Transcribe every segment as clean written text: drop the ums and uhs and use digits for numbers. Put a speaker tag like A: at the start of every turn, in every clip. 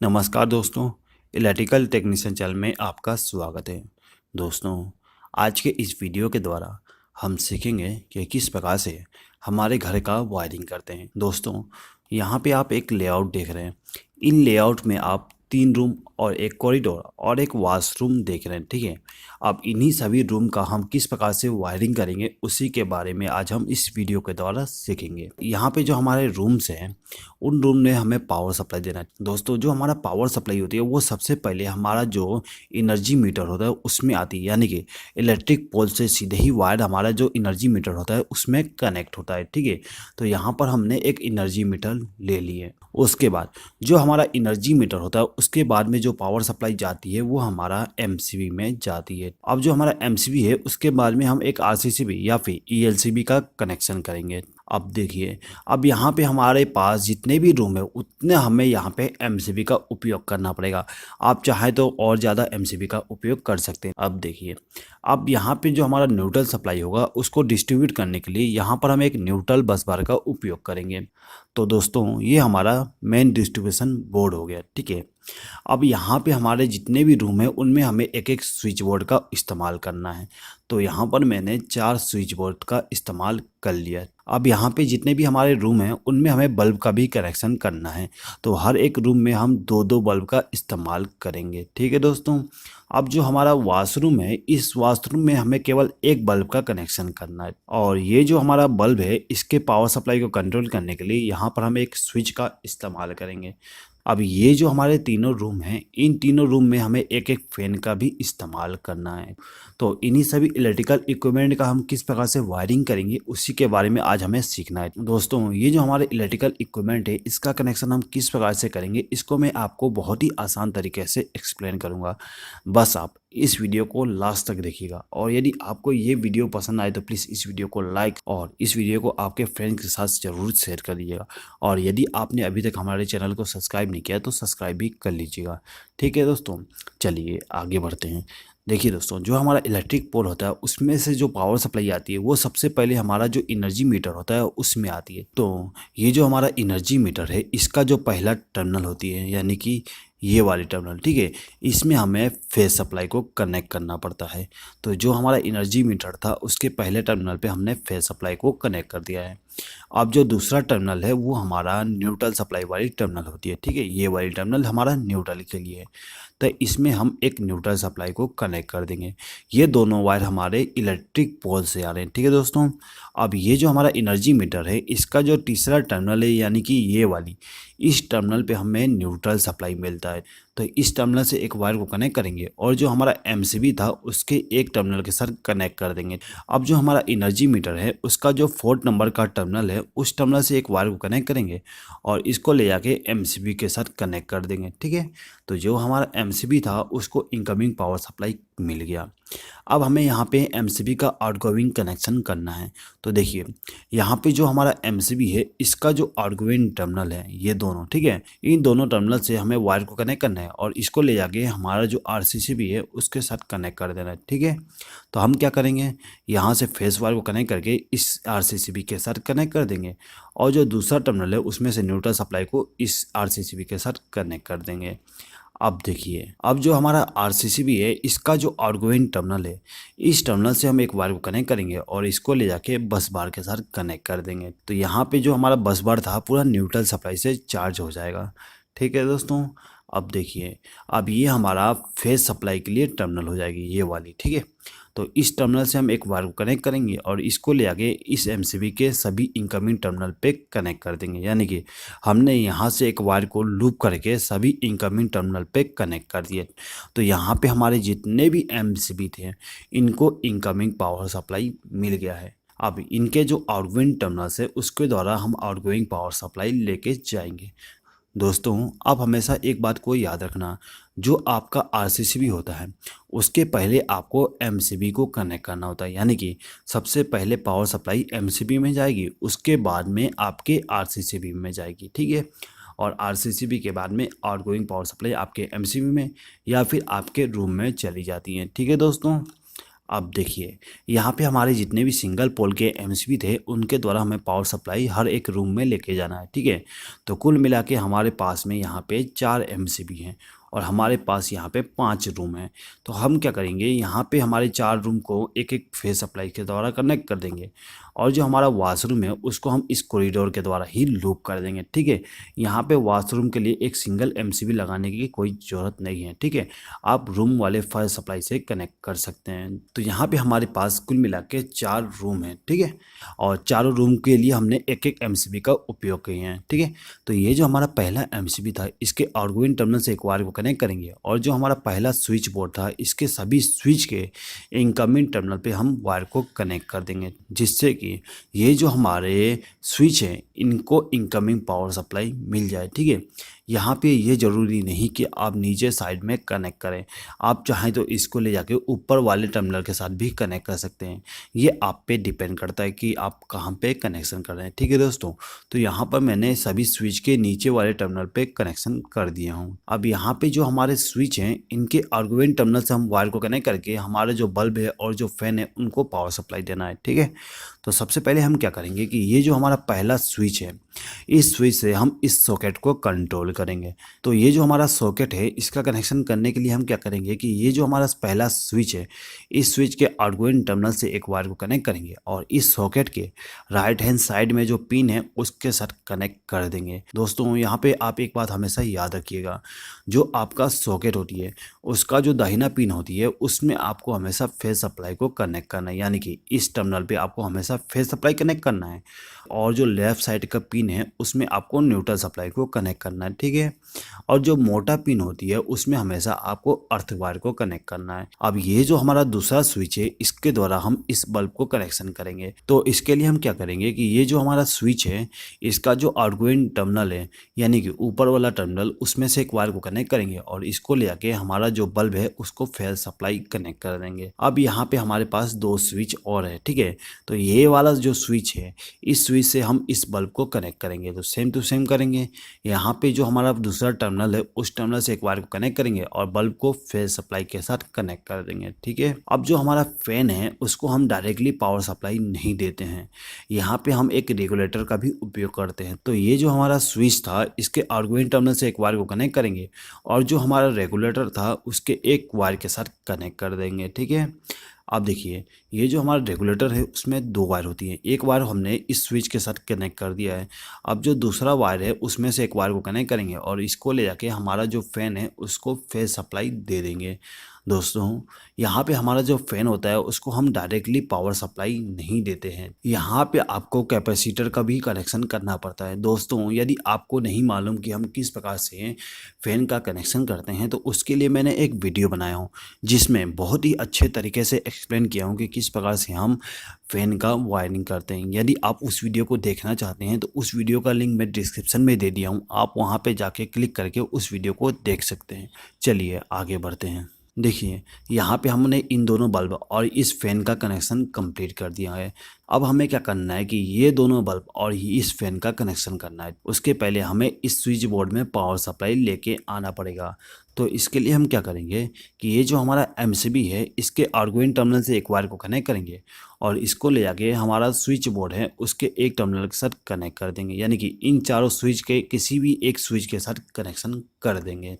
A: नमस्कार दोस्तों, electrical technician channel में आपका स्वागत है। दोस्तों, आज के इस वीडियो के द्वारा हम सीखेंगे कि किस प्रकार से हमारे घर का वायरिंग करते हैं। दोस्तों, यहाँ पे आप एक लेआउट देख रहे हैं। इन लेआउट में आप 3 रूम और एक कॉरिडोर और एक वॉशरूम देख रहे हैं, ठीक है। अब इन्हीं सभी रूम का हम किस प्रकार से वायरिंग करेंगे उसी के बारे में आज हम इस वीडियो के द्वारा सीखेंगे। यहाँ पे जो हमारे रूम्स हैं, उन रूम में हमें पावर सप्लाई देना है। दोस्तों, जो हमारा पावर सप्लाई होती है वो सबसे पहले हमारा जो एनर्जी मीटर होता है उसमें आती है, यानी कि इलेक्ट्रिक पोल से सीधे ही वायर हमारा जो एनर्जी मीटर होता है उसमें कनेक्ट होता है, ठीक है। तो यहाँ पर हमने एक एनर्जी मीटर ले लिए। उसके बाद जो हमारा एनर्जी मीटर होता है उसके बाद में जो पावर सप्लाई जाती है वो हमारा एमसीबी में जाती है। अब जो हमारा एमसीबी है उसके बाद में हम एक आरसीसीबी या फिर ईएलसीबी का कनेक्शन करेंगे। अब देखिए, अब यहाँ पे हमारे पास जितने भी रूम है उतने हमें यहाँ पे एमसीबी का उपयोग करना पड़ेगा। आप चाहे तो और ज़्यादा एमसीबी का उपयोग कर सकते हैं। अब देखिए, अब यहाँ पे जो हमारा न्यूट्रल सप्लाई होगा उसको डिस्ट्रीब्यूट करने के लिए यहाँ पर हम एक न्यूट्रल बस बार का उपयोग करेंगे। तो दोस्तों, ये हमारा मेन डिस्ट्रीब्यूशन बोर्ड हो गया, ठीक है। अब यहाँ पे हमारे जितने भी रूम है उनमें हमें एक एक स्विच बोर्ड का इस्तेमाल करना है। तो यहाँ पर मैंने 4 स्विच बोर्ड का इस्तेमाल कर लिया। अब यहाँ पे जितने भी हमारे रूम हैं उनमें हमें बल्ब का भी कनेक्शन करना है। तो हर एक रूम में हम 2-2 बल्ब का इस्तेमाल करेंगे, ठीक है दोस्तों। अब जो हमारा वॉशरूम है, इस वॉशरूम में हमें केवल एक बल्ब का कनेक्शन करना है। और ये जो हमारा बल्ब है इसके पावर सप्लाई को कंट्रोल करने के लिए यहाँ पर हम एक स्विच का इस्तेमाल करेंगे। अब ये जो हमारे तीनों रूम हैं, इन तीनों रूम में हमें एक एक फैन का भी इस्तेमाल करना है। तो इन्हीं सभी इलेक्ट्रिकल इक्विपमेंट का हम किस प्रकार से वायरिंग करेंगे उसी के बारे में आज हमें सीखना है। दोस्तों, ये जो हमारे इलेक्ट्रिकल इक्विपमेंट है इसका कनेक्शन हम किस प्रकार से करेंगे इसको मैं आपको बहुत ही आसान तरीके से एक्सप्लेन करूँगा। बस आप इस वीडियो को लास्ट तक देखिएगा। और यदि आपको ये वीडियो पसंद आए तो प्लीज़ इस वीडियो को लाइक और इस वीडियो को आपके फ्रेंड्स के साथ ज़रूर शेयर कर दीजिएगा। और यदि आपने अभी तक हमारे चैनल को सब्सक्राइब नहीं किया तो सब्सक्राइब भी कर लीजिएगा, ठीक है दोस्तों। चलिए आगे बढ़ते हैं। देखिए दोस्तों, जो हमारा इलेक्ट्रिक पोल होता है उसमें से जो पावर सप्लाई आती है वो सबसे पहले हमारा जो एनर्जी मीटर होता है उसमें आती है। तो ये जो हमारा एनर्जी मीटर है इसका जो पहला टर्मिनल होती है, यानी कि ये वाली टर्मिनल, ठीक है, इसमें हमें फेज सप्लाई को कनेक्ट करना पड़ता है। तो जो हमारा एनर्जी मीटर था उसके पहले टर्मिनल पे हमने फेज सप्लाई को कनेक्ट कर दिया है। अब जो दूसरा टर्मिनल है वो हमारा न्यूट्रल सप्लाई वाली टर्मिनल होती है, ठीक है। ये वाली टर्मिनल हमारा न्यूट्रल के लिए है। तो इसमें हम एक न्यूट्रल सप्लाई को कनेक्ट कर देंगे। ये दोनों वायर हमारे इलेक्ट्रिक पोल से आ रहे हैं, ठीक है दोस्तों। अब ये जो हमारा एनर्जी मीटर है इसका जो तीसरा टर्मिनल है, यानी कि ये वाली, इस टर्मिनल पे हमें न्यूट्रल सप्लाई मिलता है। तो इस टर्मिनल से एक वायर को कनेक्ट करेंगे और जो हमारा एमसीबी था उसके एक टर्मिनल के साथ कनेक्ट कर देंगे। अब जो हमारा एनर्जी मीटर है उसका जो 4th नंबर का टर्मिनल है उस टर्मिनल से एक वायर को कनेक्ट करेंगे और इसको ले जाके एमसीबी के साथ कनेक्ट कर देंगे, ठीक है। तो जो हमारा एमसीबी था उसको इनकमिंग पावर सप्लाई मिल गया। अब हमें यहाँ पे एमसीबी का आउटगोइंग कनेक्शन करना है। तो देखिए, यहाँ पे जो हमारा एमसीबी है इसका जो आउटगोइंग टर्मिनल है ये दोनों, ठीक है, इन दोनों टर्मिनल से हमें वायर को कनेक्ट करना है और इसको ले जाके हमारा जो आरसीसीबी है उसके साथ कनेक्ट कर देना है, ठीक है। तो हम क्या करेंगे, यहाँ से फेस वायर को कनेक्ट करके इस आरसीसीबी के साथ कनेक्ट कर देंगे और जो दूसरा टर्मिनल है उसमें से न्यूट्रल सप्लाई को इस आरसीसीबी के साथ कनेक्ट कर देंगे। अब देखिए, अब जो हमारा आरसीसीबी है इसका जो आउटगोइंग टर्मिनल है, इस टर्मिनल से हम एक वायर को कनेक्ट करेंगे और इसको ले जाके बस बार के साथ कनेक्ट कर देंगे। तो यहाँ पे जो हमारा बस बार था पूरा न्यूट्रल सप्लाई से चार्ज हो जाएगा, ठीक है दोस्तों। अब देखिए, अब ये हमारा फेज सप्लाई के लिए टर्मिनल हो जाएगी ये वाली, ठीक है। तो इस टर्मिनल से हम एक वायर को कनेक्ट करेंगे और इसको ले आके इस एमसीबी के सभी इनकमिंग टर्मिनल पे कनेक्ट कर देंगे, यानी कि हमने यहाँ से एक वायर को लूप करके सभी इनकमिंग टर्मिनल पे कनेक्ट कर दिए। तो यहाँ पे हमारे जितने भी एमसीबी थे इनको इनकमिंग पावर सप्लाई मिल गया है। अब इनके जो आउटगोइंग टर्मिनल्स है उसके द्वारा हम आउटगोइंग पावर सप्लाई लेके जाएंगे। दोस्तों, आप हमेशा एक बात को याद रखना, जो आपका आरसीसीबी होता है उसके पहले आपको एमसीबी को कनेक्ट करना होता है, यानी कि सबसे पहले पावर सप्लाई एमसीबी में जाएगी, उसके बाद में आपके आरसीसीबी में जाएगी, ठीक है। और आरसीसीबी के बाद में आउटगोइंग पावर सप्लाई आपके एमसीबी में या फिर आपके रूम में चली जाती है, ठीक है दोस्तों। अब देखिए, यहाँ पे हमारे जितने भी सिंगल पोल के एमसीबी थे उनके द्वारा हमें पावर सप्लाई हर एक रूम में लेके जाना है, ठीक है। तो कुल मिला के हमारे पास में यहाँ पे 4 एमसीबी हैं और हमारे पास यहाँ पे 5 रूम हैं। तो हम क्या करेंगे, यहाँ पे हमारे 4 रूम को एक एक फेज सप्लाई के द्वारा कनेक्ट कर देंगे और जो हमारा वॉशरूम है उसको हम इस कॉरिडोर के द्वारा ही लूप कर देंगे, ठीक है। यहाँ पे वॉशरूम के लिए एक सिंगल एमसीबी लगाने की कोई ज़रूरत नहीं है, ठीक है। आप रूम वाले फायर सप्लाई से कनेक्ट कर सकते हैं। तो यहाँ पे हमारे पास कुल मिला के 4 रूम हैं, ठीक है। और चारों रूम के लिए हमने एक एक एमसीबी का उपयोग किए हैं, ठीक है। तो ये जो हमारा पहला एमसीबी था इसके आउटगोइंग टर्मिनल से एक वायर को कनेक्ट करेंगे और जो हमारा पहला स्विच बोर्ड था इसके सभी स्विच के इनकमिंग टर्मिनल पे हम वायर को कनेक्ट कर देंगे, जिससे कि ये जो हमारे स्विच हैं इनको इनकमिंग पावर सप्लाई मिल जाए, ठीक है। यहाँ पे ये ज़रूरी नहीं कि आप नीचे साइड में कनेक्ट करें, आप चाहें तो इसको ले जाके ऊपर वाले टर्मिनल के साथ भी कनेक्ट कर सकते हैं। ये आप पे डिपेंड करता है कि आप कहाँ पे कनेक्शन कर रहे हैं, ठीक है दोस्तों। तो यहाँ पर मैंने सभी स्विच के नीचे वाले टर्मिनल पे कनेक्शन कर दिया हूँ। अब यहाँ पे जो हमारे स्विच हैं इनके आर्गुमेंट टर्मिनल से हम वायर को कनेक्ट करके हमारे जो बल्ब है और जो फैन है उनको पावर सप्लाई देना है, ठीक है। तो सबसे पहले हम क्या करेंगे कि ये जो हमारा पहला स्विच है इस स्विच से हम इस सॉकेट को कंट्रोल करेंगे। तो ये जो हमारा सॉकेट है इसका कनेक्शन करने के लिए हम क्या करेंगे कि ये जो हमारा पहला स्विच है इस स्विच के आउटगोइंग टर्मिनल से एक वायर को कनेक्ट करेंगे और इस सॉकेट के राइट हैंड साइड में जो पिन है उसके साथ कनेक्ट कर देंगे। दोस्तों यहाँ पे आप एक बात हमेशा याद रखिएगा, जो आपका सॉकेट होती है उसका जो दाहिना पिन होती है उसमें आपको हमेशा फेज सप्लाई को कनेक्ट करना है, यानी कि इस टर्मिनल पे आपको हमेशा फेज सप्लाई कनेक्ट करना है और जो लेफ़्ट साइड का पिन है उसमें आपको न्यूट्रल सप्लाई को कनेक्ट करना है, ठीक है। और जो मोटा पिन होती है उसमें हमेशा आपको अर्थ वायर को कनेक्ट करना है। अब ये जो हमारा दूसरा स्विच है इसके द्वारा हम इस बल्ब को कनेक्शन करेंगे। तो इसके लिए हम क्या करेंगे कि ये जो हमारा स्विच है इसका जो आउटगोइंग टर्मिनल है यानी कि ऊपर वाला टर्मिनल उसमें से एक वायर को कनेक्ट करेंगे और इसको ले आके हमारा जो बल्ब है उसको फेज सप्लाई कनेक्ट कर देंगे। अब यहाँ पे हमारे पास 2 स्विच और है, ठीक है। तो ये वाला जो स्विच है इस स्विच से हम इस बल्ब को कनेक्ट करेंगे, तो सेम टू सेम करेंगे। यहाँ पे जो हमारा दूसरा टर्मिनल है उस टर्मिनल से एक वायर को कनेक्ट करेंगे और बल्ब को फेज सप्लाई के साथ कनेक्ट कर देंगे, ठीक है। अब जो हमारा फैन है उसको हम डायरेक्टली पावर सप्लाई नहीं देते हैं, यहाँ पे हम एक रेगुलेटर का भी उपयोग करते हैं। तो ये जो हमारा स्विच था इसके आउटगोइंग टर्मिनल से एक वायर को कनेक्ट करेंगे और जो हमारा रेगुलेटर था उसके एक वायर के साथ कनेक्ट कर देंगे, ठीक है। अब देखिए ये जो हमारा रेगुलेटर है उसमें 2 वायर होती हैं, एक वायर हमने इस स्विच के साथ कनेक्ट कर दिया है। अब जो दूसरा वायर है उसमें से एक वायर को कनेक्ट करेंगे और इसको ले जाके हमारा जो फैन है उसको फेज सप्लाई दे देंगे। दोस्तों यहाँ पे हमारा जो फैन होता है उसको हम डायरेक्टली पावर सप्लाई नहीं देते हैं, यहाँ पे आपको कैपेसिटर का भी कनेक्शन करना पड़ता है। दोस्तों यदि आपको नहीं मालूम कि हम किस प्रकार से फैन का कनेक्शन करते हैं तो उसके लिए मैंने एक वीडियो बनाया हूँ जिसमें बहुत ही अच्छे तरीके से एक्सप्लेन किया हूँ कि किस प्रकार से हम फैन का वायरिंग करते हैं। यदि आप उस वीडियो को देखना चाहते हैं तो उस वीडियो का लिंक मैं डिस्क्रिप्शन में दे दिया हूँ, आप वहाँ पे जाके क्लिक करके उस वीडियो को देख सकते हैं। चलिए आगे बढ़ते हैं। देखिए यहाँ पे हमने इन दोनों बल्ब और इस फैन का कनेक्शन कंप्लीट कर दिया है। अब हमें क्या करना है कि ये दोनों बल्ब और इस फैन का कनेक्शन करना है। उसके पहले हमें इस स्विच बोर्ड में पावर सप्लाई लेके आना पड़ेगा। तो इसके लिए हम क्या करेंगे कि ये जो हमारा एमसीबी है इसके आउटगोइंग टर्मिनल से एक वायर को कनेक्ट करेंगे और इसको ले जाके हमारा स्विच बोर्ड है उसके एक टर्मिनल के साथ कनेक्ट कर देंगे, यानी कि इन चारों स्विच के किसी भी एक स्विच के साथ कनेक्शन कर देंगे।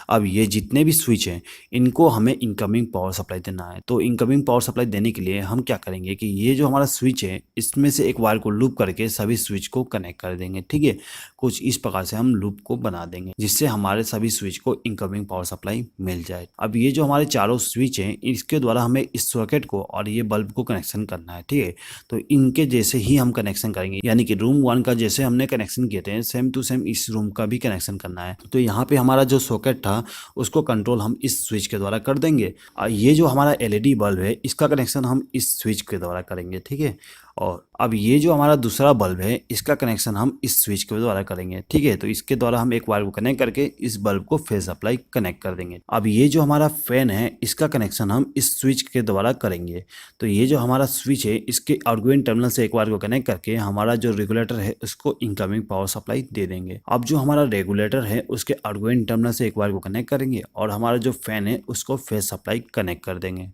A: अब ये जितने भी स्विच हैं इनको हमें इनकमिंग पावर सप्लाई देना है। तो इनकमिंग पावर सप्लाई देने के लिए हम क्या करेंगे कि ये जो हमारा स्विच है इसमें से एक वायर को लूप करके सभी स्विच को कनेक्ट कर देंगे, ठीक है। कुछ इस प्रकार से हम लूप को बना देंगे जिससे हमारे सभी स्विच को इनकमिंग पावर सप्लाई मिल जाए। अब ये जो हमारे चारों स्विच हैं इसके द्वारा हमें इस सॉकेट को और ये बल्ब को कनेक्शन करना है, ठीक है। तो इनके जैसे ही हम कनेक्शन करेंगे, यानी कि रूम 1 का जैसे हमने कनेक्शन किए थे सेम टू सेम इस रूम का भी कनेक्शन करना है। तो यहाँ पे हमारा जो सॉकेट था उसको कंट्रोल हम इस स्विच के द्वारा कर देंगे और ये जो हमारा एलईडी बल्ब है इसका कनेक्शन हम इस स्विच के द्वारा करेंगे, ठीक है। और अब ये जो हमारा दूसरा बल्ब है इसका कनेक्शन हम इस स्विच के द्वारा करेंगे, ठीक है। तो इसके द्वारा हम एक वायर को कनेक्ट करके इस बल्ब को फेज सप्लाई कनेक्ट कर देंगे। अब ये जो हमारा फैन है इसका कनेक्शन हम इस स्विच के द्वारा करेंगे। तो ये जो हमारा स्विच है इसके आउटगोइंग टर्मिनल से एक वायर को कनेक्ट करके हमारा जो रेगुलेटर है उसको इनकमिंग पावर सप्लाई दे देंगे। अब जो हमारा रेगुलेटर है उसके आउटगोइंग टर्मिनल से एक वायर को कनेक्ट करेंगे और हमारा जो फैन है उसको फेज सप्लाई कनेक्ट कर देंगे।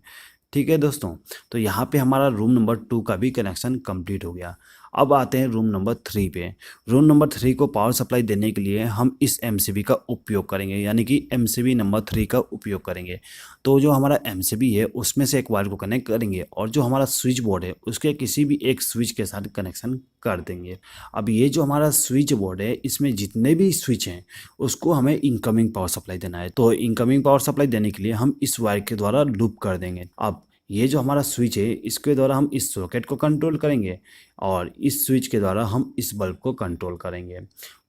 A: ठीक है दोस्तों, तो यहाँ पे हमारा रूम नंबर 2 का भी कनेक्शन कंप्लीट हो गया। अब आते हैं रूम नंबर 3 पे। रूम नंबर 3 को पावर सप्लाई देने के लिए हम इस एमसीबी का उपयोग करेंगे, यानी कि एमसीबी नंबर 3 का उपयोग करेंगे। तो जो हमारा एमसीबी है उसमें से एक वायर को कनेक्ट करेंगे और जो हमारा स्विच बोर्ड है उसके किसी भी एक स्विच के साथ कनेक्शन कर देंगे। अब ये जो हमारा स्विच बोर्ड है इसमें जितने भी स्विच हैं उसको हमें इनकमिंग पावर सप्लाई देना है। तो इनकमिंग पावर सप्लाई देने के लिए हम इस वायर के द्वारा लूप कर देंगे। अब ये जो हमारा स्विच है इसके द्वारा हम इस सॉकेट को कंट्रोल करेंगे और इस स्विच के द्वारा हम इस बल्ब को कंट्रोल करेंगे।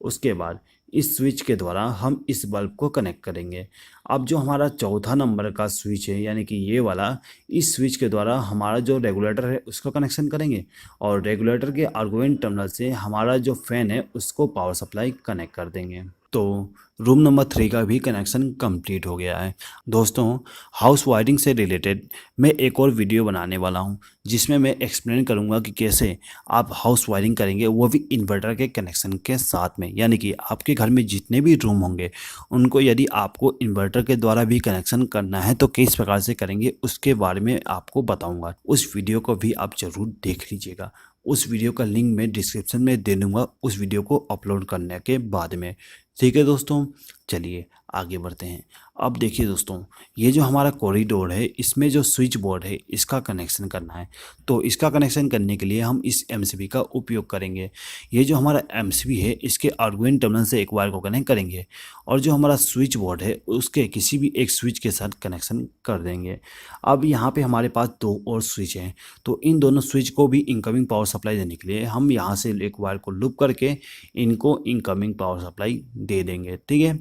A: उसके बाद इस स्विच के द्वारा हम इस बल्ब को कनेक्ट करेंगे। अब जो हमारा चौथा नंबर का स्विच है यानी कि ये वाला, इस स्विच के द्वारा हमारा जो रेगुलेटर है उसको कनेक्शन करेंगे और रेगुलेटर के आर्गुएंट टर्मिनल से हमारा जो फैन है उसको पावर सप्लाई कनेक्ट कर देंगे। तो रूम नंबर 3 का भी कनेक्शन कंप्लीट हो गया है। दोस्तों, हाउस वायरिंग से रिलेटेड मैं एक और वीडियो बनाने वाला हूं जिसमें मैं एक्सप्लेन करूंगा कि कैसे आप हाउस वायरिंग करेंगे, वो भी इन्वर्टर के कनेक्शन के साथ में। यानी कि आपके घर में जितने भी रूम होंगे उनको यदि आपको इन्वर्टर के द्वारा भी कनेक्शन करना है तो किस प्रकार से करेंगे उसके बारे में आपको बताऊँगा। उस वीडियो को भी आप ज़रूर देख लीजिएगा। उस वीडियो का लिंक मैं डिस्क्रिप्शन में दे दूँगा उस वीडियो को अपलोड करने के बाद में। ठीक है दोस्तों, चलिए आगे बढ़ते हैं। अब देखिए दोस्तों, ये जो हमारा कॉरिडोर है इसमें जो स्विच बोर्ड है इसका कनेक्शन करना है। तो इसका कनेक्शन करने के लिए हम इस एमसीबी का उपयोग करेंगे। ये जो हमारा एमसीबी है इसके आर्गुएंट टर्मिनल से एक वायर को कनेक्ट करेंगे और जो हमारा स्विच बोर्ड है उसके किसी भी एक स्विच के साथ कनेक्शन कर देंगे। अब यहाँ पे हमारे पास 2 और स्विच हैं, तो इन दोनों स्विच को भी इनकमिंग पावर सप्लाई देने के लिए हम यहाँ से एक वायर को लूप करके इनको इनकमिंग पावर सप्लाई दे देंगे। ठीक है,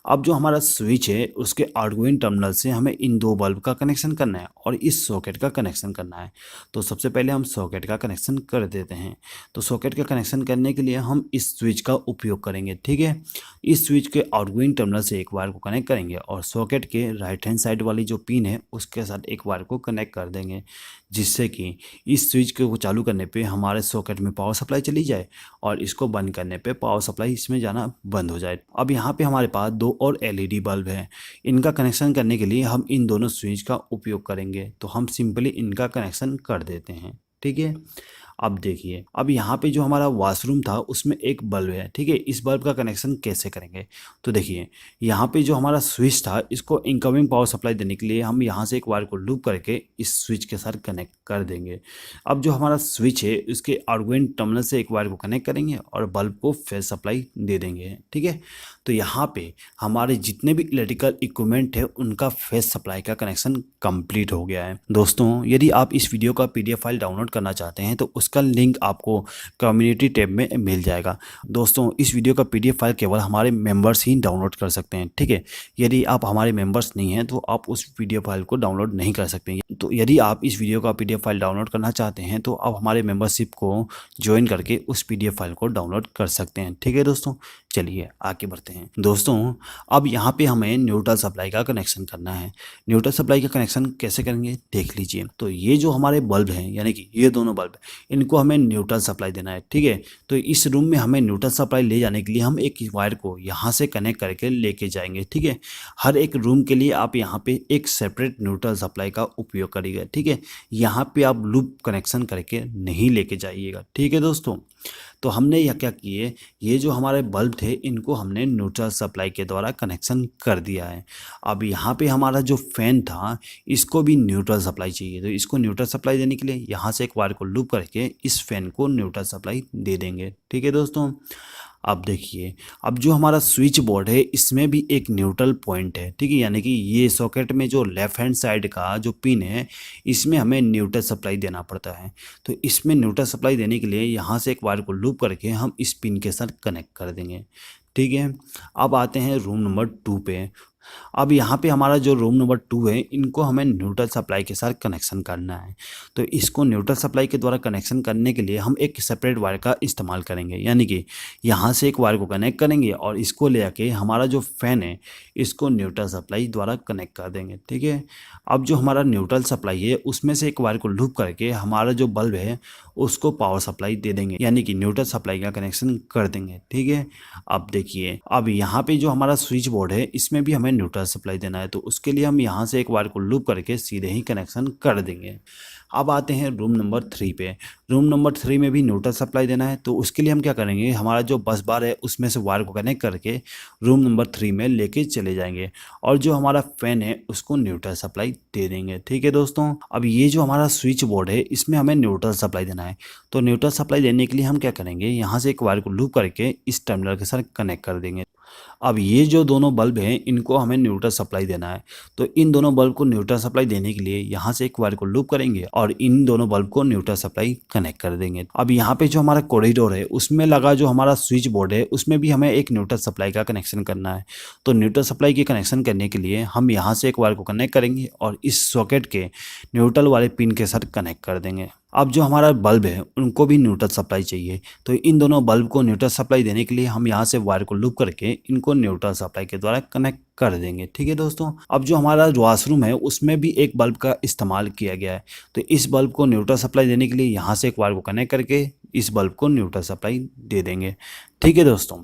A: अब जो हमारा स्विच है उसके आउटगोइंग टर्मिनल से हमें इन 2 बल्ब का कनेक्शन करना है और इस सॉकेट का कनेक्शन करना है। तो सबसे पहले हम सॉकेट का कनेक्शन कर देते हैं। तो सॉकेट का कनेक्शन करने के लिए हम इस स्विच का उपयोग करेंगे। ठीक है, इस स्विच के आउटगोइंग टर्मिनल से एक वायर को कनेक्ट करेंगे और सॉकेट के राइट हैंड साइड वाली जो पिन है उसके साथ एक वायर को कनेक्ट कर देंगे, जिससे कि इस स्विच को चालू करने पे हमारे सॉकेट में पावर सप्लाई चली जाए और इसको बंद करने पे पावर सप्लाई इसमें जाना बंद हो जाए। अब यहाँ पे हमारे पास 2 और एलईडी बल्ब हैं। इनका कनेक्शन करने के लिए हम इन दोनों स्विच का उपयोग करेंगे। तो हम सिंपली इनका कनेक्शन कर देते हैं। ठीक है, अब देखिए, अब यहाँ पे जो हमारा वॉशरूम था उसमें एक बल्ब है। ठीक है, इस बल्ब का कनेक्शन कैसे करेंगे? तो देखिए, यहाँ पे जो हमारा स्विच था इसको इनकमिंग पावर सप्लाई देने के लिए हम यहाँ से एक वायर को लूप करके इस स्विच के साथ कनेक्ट कर देंगे। अब जो हमारा स्विच है उसके आउटगोइंग टर्मिनल से एक वायर को कनेक्ट करेंगे और बल्ब को फेज सप्लाई दे देंगे। ठीक है, तो यहाँ पे हमारे जितने भी इलेक्ट्रिकल इक्विपमेंट है उनका फेज सप्लाई का कनेक्शन कंप्लीट हो गया है। दोस्तों, यदि आप इस वीडियो का PDF फाइल डाउनलोड करना चाहते हैं तो उसका लिंक आपको कम्युनिटी टैब में मिल जाएगा। दोस्तों, इस वीडियो का PDF फाइल केवल हमारे मेंबर्स ही डाउनलोड कर सकते हैं। ठीक है, यदि आप हमारे मेंबर्स नहीं हैं तो आप उस वीडियो फाइल को डाउनलोड नहीं कर सकते। तो यदि आप इस वीडियो का PDF फाइल डाउनलोड करना चाहते हैं तो आप हमारे मेंबरशिप को ज्वाइन करके उस PDF फाइल को डाउनलोड कर सकते हैं। ठीक है दोस्तों, चलिए आगे बढ़ते हैं। दोस्तों, अब यहाँ पे हमें न्यूट्रल सप्लाई का कनेक्शन करना है। न्यूट्रल सप्लाई का कनेक्शन कैसे करेंगे देख लीजिए। तो ये जो हमारे बल्ब हैं यानी कि ये दोनों बल्ब, इनको हमें न्यूट्रल सप्लाई देना है। ठीक है, तो इस रूम में हमें न्यूट्रल सप्लाई ले जाने के लिए हम एक वायर को यहाँ से कनेक्ट करके लेके जाएंगे। ठीक है, हर एक रूम के लिए आप यहाँ पे एक सेपरेट न्यूट्रल सप्लाई का उपयोग करिएगा। ठीक है, यहाँ पे आप लूप कनेक्शन करके नहीं लेके जाइएगा। ठीक है दोस्तों, तो हमने यह क्या किए, ये जो हमारे बल्ब थे इनको हमने न्यूट्रल सप्लाई के द्वारा कनेक्शन कर दिया है। अब यहाँ पे हमारा जो फैन था इसको भी न्यूट्रल सप्लाई चाहिए, तो इसको न्यूट्रल सप्लाई देने के लिए यहाँ से एक वायर को लूप करके इस फैन को न्यूट्रल सप्लाई दे देंगे। ठीक है दोस्तों, अब देखिए, अब जो हमारा स्विच बोर्ड है इसमें भी एक न्यूट्रल पॉइंट है। ठीक है, यानी कि ये सॉकेट में जो लेफ्ट हैंड साइड का जो पिन है इसमें हमें न्यूट्रल सप्लाई देना पड़ता है। तो इसमें न्यूट्रल सप्लाई देने के लिए यहाँ से एक वायर को लूप करके हम इस पिन के साथ कनेक्ट कर देंगे। ठीक है, अब आते हैं रूम नंबर 2 पे। अब यहाँ पे हमारा जो रूम नंबर 2 है इनको हमें न्यूट्रल सप्लाई के साथ कनेक्शन करना है। तो इसको न्यूट्रल सप्लाई के द्वारा कनेक्शन करने के लिए हम एक सेपरेट वायर का इस्तेमाल करेंगे, यानी कि यहाँ से एक वायर को कनेक्ट करेंगे और इसको ले आके हमारा जो फैन है इसको न्यूट्रल सप्लाई द्वारा कनेक्ट कर देंगे। ठीक है, अब जो हमारा न्यूट्रल सप्लाई है उसमें से एक वायर को लूप करके हमारा जो बल्ब है उसको पावर सप्लाई दे देंगे, यानी कि न्यूट्रल सप्लाई का कनेक्शन कर देंगे। ठीक है, अब देखिए, अब यहाँ पे जो हमारा स्विच बोर्ड है इसमें भी हमें न्यूट्रल सप्लाई देना है, तो उसके लिए हम यहाँ से एक वायर को लूप करके सीधे ही कनेक्शन कर देंगे। अब आते हैं रूम नंबर 3 पे। रूम नंबर 3 में भी न्यूट्रल सप्लाई देना है, तो उसके लिए हम क्या करेंगे, हमारा जो बस बार है उसमें से वायर को कनेक्ट करके रूम नंबर 3 में लेके चले जाएंगे और जो हमारा फैन है उसको न्यूट्रल सप्लाई दे देंगे। ठीक है दोस्तों, अब ये जो हमारा स्विच बोर्ड है इसमें हमें न्यूट्रल सप्लाई देना है, तो न्यूट्रल सप्लाई देने के लिए हम क्या करेंगे, यहाँ से एक वायर को लूप करके इस टर्मिनल के साथ कनेक्ट कर देंगे। अब ये जो दोनों बल्ब हैं इनको हमें न्यूट्रल सप्लाई देना है, तो इन दोनों बल्ब को न्यूट्रल सप्लाई देने के लिए यहाँ से एक वायर को लूप करेंगे और इन दोनों बल्ब को न्यूट्रल सप्लाई कनेक्ट कर देंगे। अब यहाँ पे जो हमारा कॉरिडोर है उसमें लगा जो हमारा स्विच बोर्ड है उसमें भी हमें एक न्यूट्रल सप्लाई का कनेक्शन करना है, तो न्यूट्रल सप्लाई के कनेक्शन करने के लिए हम यहाँ से एक वायर को कनेक्ट करेंगे और इस सॉकेट के न्यूट्रल वाले पिन के साथ कनेक्ट कर देंगे। अब जो हमारा बल्ब है उनको भी न्यूट्रल सप्लाई चाहिए, तो इन दोनों बल्ब को न्यूट्रल सप्लाई देने के लिए हम यहाँ से वायर को लूप करके इनको न्यूट्रल सप्लाई के द्वारा कनेक्ट कर देंगे। ठीक है दोस्तों, अब जो हमारा वॉशरूम है उसमें भी एक बल्ब का इस्तेमाल किया गया है, तो इस बल्ब को न्यूट्रल सप्लाई देने के लिए यहाँ से एक वायर को कनेक्ट करके इस बल्ब को न्यूट्रल सप्लाई दे देंगे। ठीक है दोस्तों,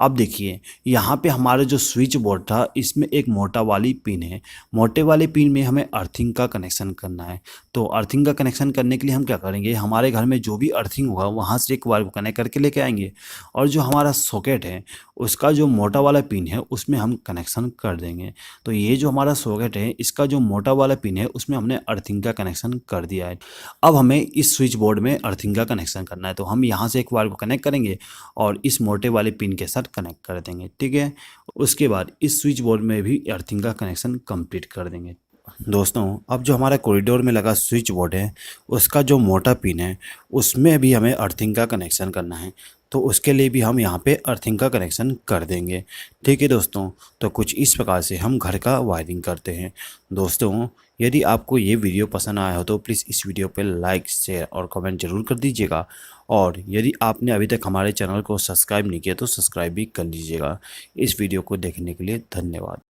A: अब देखिए यहाँ पे हमारा जो स्विच बोर्ड था इसमें एक मोटा वाली पिन है, मोटे वाले पिन में हमें अर्थिंग का कनेक्शन करना है, तो अर्थिंग का कनेक्शन करने के लिए हम क्या करेंगे, हमारे घर में जो भी अर्थिंग होगा वहाँ से एक वायर को कनेक्ट करके लेके आएंगे और जो हमारा सॉकेट है उसका जो मोटा वाला पिन है उसमें हम कनेक्शन कर देंगे। तो ये जो हमारा सॉकेट है इसका जो मोटा वाला पिन है उसमें हमने अर्थिंग का कनेक्शन कर दिया है। अब हमें इस स्विच बोर्ड में अर्थिंग का कनेक्शन करना है, तो हम यहाँ से एक वायर को कनेक्ट करेंगे और इस मोटे वाले पिन के साथ कनेक्ट कर देंगे। ठीक है, उसके बाद इस स्विच बोर्ड में भी अर्थिंग का कनेक्शन कंप्लीट कर देंगे। दोस्तों, अब जो हमारा कॉरिडोर में लगा स्विच बोर्ड है उसका जो मोटा पिन है उसमें भी हमें अर्थिंग का कनेक्शन करना है, तो उसके लिए भी हम यहाँ पे अर्थिंग का कनेक्शन कर देंगे। ठीक है दोस्तों, तो कुछ इस प्रकार से हम घर का वायरिंग करते हैं। दोस्तों, यदि आपको ये वीडियो पसंद आया हो तो प्लीज़ इस वीडियो पे लाइक, शेयर और कमेंट जरूर कर दीजिएगा, और यदि आपने अभी तक हमारे चैनल को सब्सक्राइब नहीं किया तो सब्सक्राइब भी कर लीजिएगा। इस वीडियो को देखने के लिए धन्यवाद।